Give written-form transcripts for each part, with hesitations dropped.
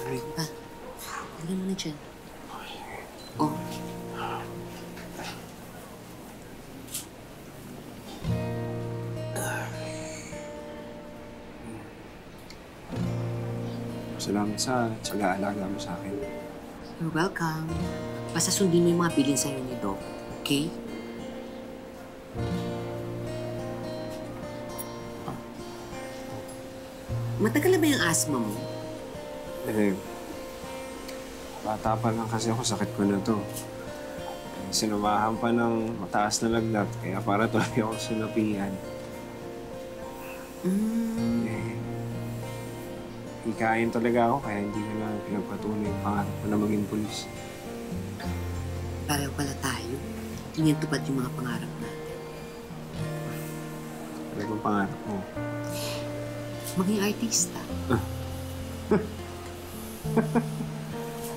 Pa, tingnan mo na dyan. Oh. Salamat sa alaga mo sa akin. You're welcome. Basta sundin mo yung mga bilin sa'yo ni Doc, okay? Matagal na ba yung asthma mo? Bata pa lang kasi ako, sakit ko na to. Sinumahan pa ng mataas na lagnat, kaya para tuloy ako sinapihan. Hikain talaga ako, kaya hindi ko na pinagpatuloy yung pangarap ko na maging pulis. Pareho pala tayo. Hindi tupad yung mga pangarap natin. Ano bang pangarap mo? Maging artista.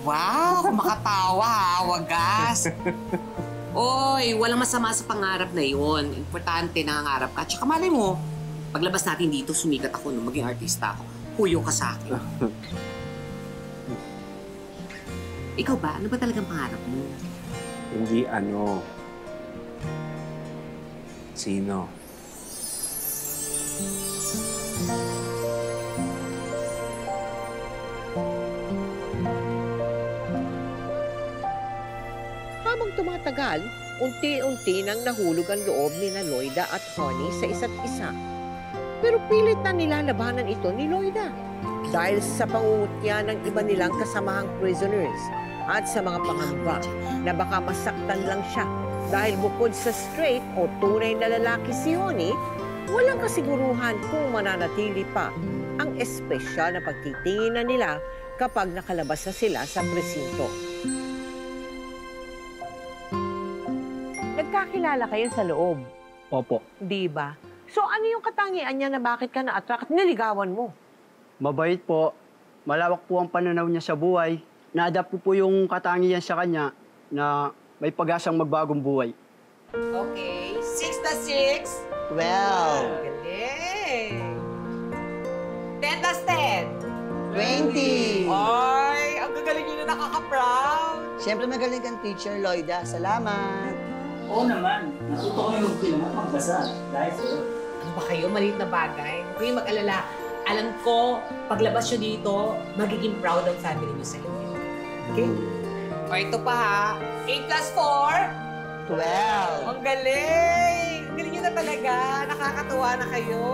Wow! Makatawa ha, wagas! Oy, walang masama sa pangarap na yon. Importante nangangarap ka. Tsaka malay mo, paglabas natin dito, sumikat ako nung maging artista ako. Huyo ka sa akin. Ikaw ba? Ano ba talagang pangarap mo? Hindi ano. Sino? Habang tumatagal, unti-unti nang nahulog ang loob ni na Loida at Honey sa isa't isa. Pero pilit na nilalabanan ito ni Loida dahil sa pangungutya ng iba nilang kasamahang prisoners at sa mga pangamba na baka masaktan lang siya dahil bukod sa straight o tunay na lalaki si Honey, walang kasiguruhan kung mananatili pa ang espesyal na pagtitingin na nila kapag nakalabas na sila sa presinto. Nagkakilala kayo sa loob, Opo. di ba? So ano yung katangian niya na bakit ka na-attract at niligawan mo? Mabait po. Malawak po ang pananaw niya sa buhay. Na-adapt po yung katangian sa kanya na may pag-asang magbagong buhay. Okay, 6 na 6. 12. Galing! 10 plus 10. 20! Ay, ang gagaling niyo na nakaka-proud. Siyempre magaling kang teacher, Loida. Salamat! Oo naman. Natuto ko yung kailangan magbasa. Dahil sa'yo. Ano ba kayo? Maliit na bagay. Huwag kayong mag-alala. Alam ko, paglabas nyo dito, magiging proud ang family nyo sa inyo. Okay? O ito pa ha. 8 plus 4. 12! Ang galing! Ang galing nyo na talaga. Nakakatuwa na kayo.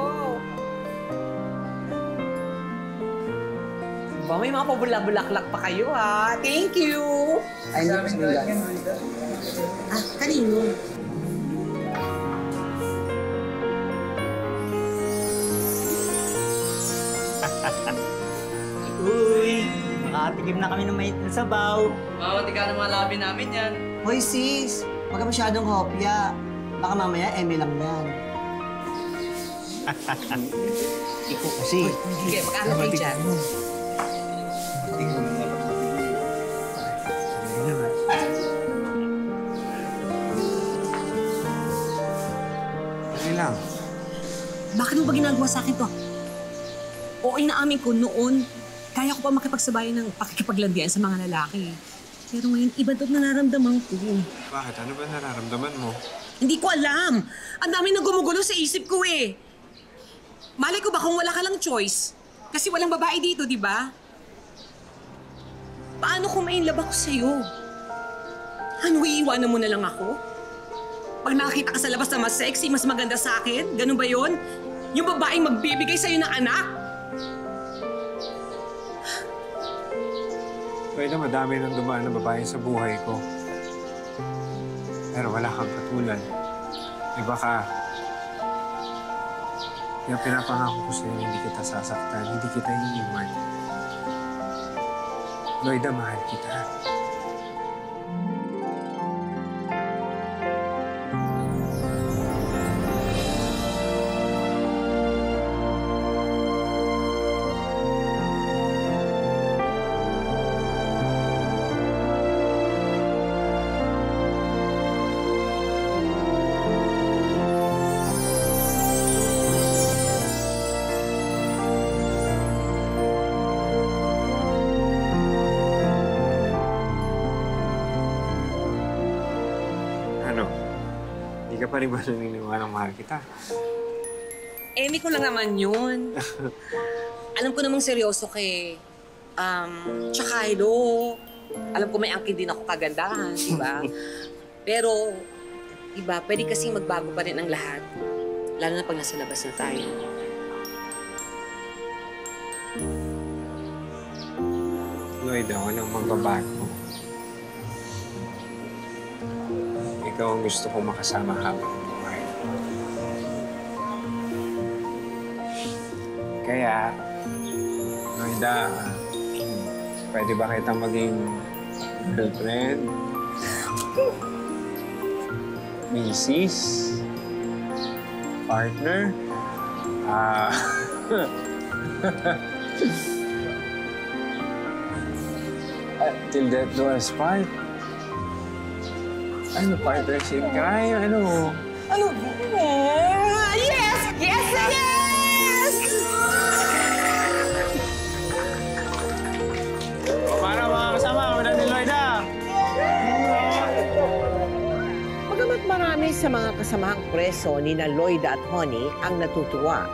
Ba, may mga pabulak-bulaklak pa kayo ha. Thank you! Ay, hindi ko sabihin. Ah, kanino? Uy! Makatikim na kami ng mainit na sabaw. Mamati ka ng mga labi namin yan. Hoy, sis! Huwag ka masyadong hopya. Baka mamaya, eme lang yan. Ikaw kasi. Sige, mag-alala kayo dyan. Dali lang. Bakit mo ba ginagawa sa akin to? Oo, inaamin ko noon, kaya ko pa makipagsabayan ng pakikipaglandian sa mga lalaki. Pero ngayon, iba doon nararamdaman ko. Bakit? Ano ba nararamdaman mo? Hindi ko alam. Ang dami nang gumugulo sa isip ko eh. Malay ko ba kung wala ka lang choice? Kasi walang babae dito, di ba? Paano kung may love ako sa'yo? Ano, iiwanan mo na lang ako? Pag nakakita ka sa labas na mas sexy, mas maganda sa akin, ganun ba yon? Yung babaeng magbibigay sa'yo ng anak? Pwede madami nang dumaan na babae sa buhay ko. Pero wala kang katulad. Iba ka. Kaya pinapangako ko sa'yo, hindi kita sasaktan, hindi kita iiwan. Loida, mahal kita. pa rin ba naniniwala mahal kita? Emi ko lang naman yun. Alam ko namang seryoso kay... tsaka hello. Alam ko may angkin din ako kagandahan, di ba? Pero, iba, pwede kasing magbago pa rin ang lahat. Lalo na pag nasa labas na tayo. Lloyd, ako nang magbabago. Ikaw ang gusto kong makasama habang buhay. Kaya, Lloyda, pwede ba kitang maging girlfriend? Mrs. Partner? Till death do us part. Ano, partners in crime? Ano? Ano? Yes! Yes! Yes! Para mga kasama, kami na ni Lloyda. Bagamat marami sa mga kasamahang preso ni na Lloyda at Honey ang natutuwa,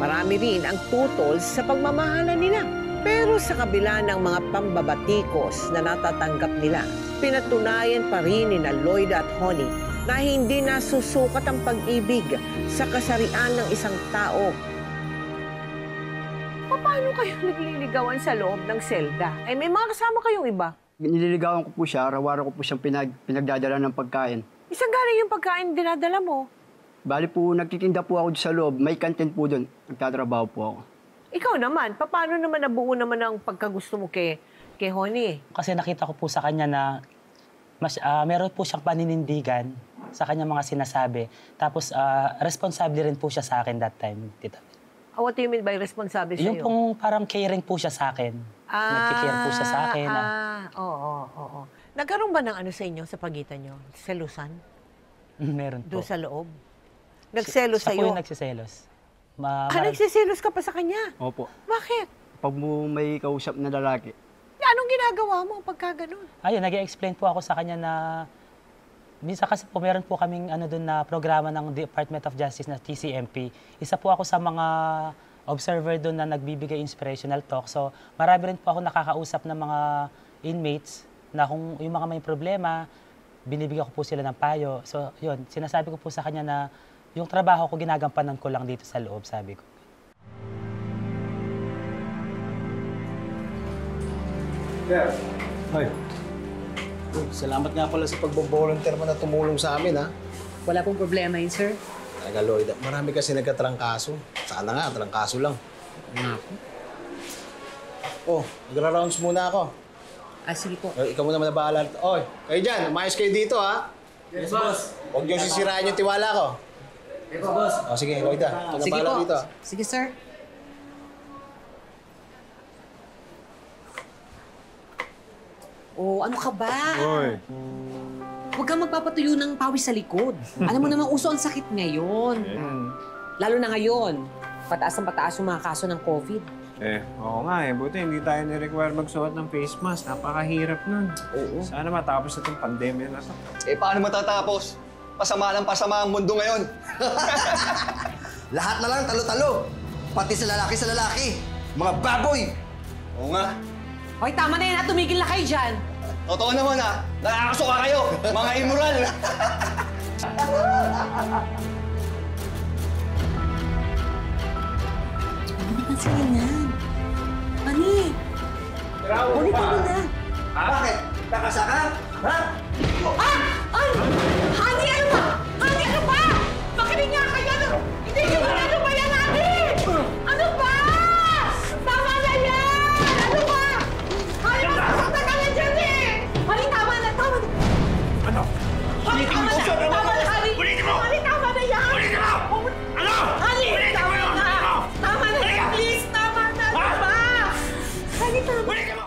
marami rin ang tutol sa pagmamahalan nila. Pero sa kabila ng mga pambabatikos na natatanggap nila, pinatunayan pa rin ni na Lloyda at Honey na hindi nasusukat ang pag-ibig sa kasarian ng isang tao. Paano kayo nagliligawan sa loob ng selda? Eh, may mga kasama kayong iba. Nililigawan ko po siya, araw-araw ko po siyang pinagdadala ng pagkain. Isang galing yung pagkain dinadala mo. Bali po, nagtitinda po ako sa loob, may kantin po doon. Nagtatrabaho po ako. Ikaw naman, paano naman nabuo naman ang pagkagusto mo kay Honey? Kasi nakita ko po sa kanya na meron po siyang paninindigan sa kanya mga sinasabi. Tapos, responsable rin po siya sa akin that time, Tita. What do you mean by responsable sa'yo? Yung pong parang caring po siya sa akin. Nagkikare po siya sa akin. Oo. Nagkaroon ba ng ano sa inyo, sa pagitan nyo? Selusan? Meron po. Doon sa loob? Nagselos Siya po sa'yo? yung nagsiselos. Nagsiselos ka pa sa kanya? Opo. Bakit? Pag mo may kausap na lalaki, Anong ginagawa mo pagka ganun? Ayun, nag-explain po ako sa kanya na minsan kasi po meron po kaming doon na programa ng Department of Justice na TCMP. Isa po ako sa mga observer doon na nagbibigay inspirational talk. So, marami rin po ako nakakausap ng mga inmates na kung yung mga may problema, binibigyan ko po sila ng payo. So, yun, sinasabi ko po sa kanya na yung trabaho ko, ginagampanan ko lang dito sa loob, sabi ko. Hoy. Salamat nga pala sa pagbo-volunteer mo na tumulong sa amin, ha? Wala pong problema yun, sir. Talaga, Lloyd. Marami kasi nagkatrangkaso. Sana nga, trangkaso lang. Oh, nagra-rounds muna ako. Sige po. Ikaw muna bahala. Oy, kayo dyan. Umayos kayo dito, ha? Yes, boss. Huwag niyo sisirain yung tiwala ko. Yes, boss. O, sige, Lloyd. Ito na Sige bahala po. dito. Sige, sir. Oh, ano ka ba? Hoy. Huwag kang magpapatuyo ng pawis sa likod. Alam mo namang uso ang sakit ngayon. Lalo na ngayon. Pataas ang pataas yung mga kaso ng COVID. Oo nga Buti hindi tayo ni-require magsuot ng face mask. Napakahirap nun. Oo. Sana matapos na itong pandemya na to. Paano matatapos? Pasama ang mundo ngayon. Lahat na lang talo-talo. Pati sa lalaki. Mga baboy! Oo nga. Hoy, tama na yan at tumigil na kayo dyan. Totoo naman nakakasuka kayo, mga immoral. Ano ba sila yan? Ani? Ulit mo na. Bakit? Kakasa ka? Ha? Ay! Honey, ano ba? Honey, ano ba? Makinig nga kayo! Hindi nyo ba ano ba yan, Honey? Ano ba? Tama na yan! Ano ba? Honey, masasakta ka na dyan eh! Honey, tama na! Ano? Honey, tama na! Tama na, Honey! Honey, tama na yan! Ano? Honey, tama na! Tama na yan! Please, tama na! Ano ba? Honey, tama na!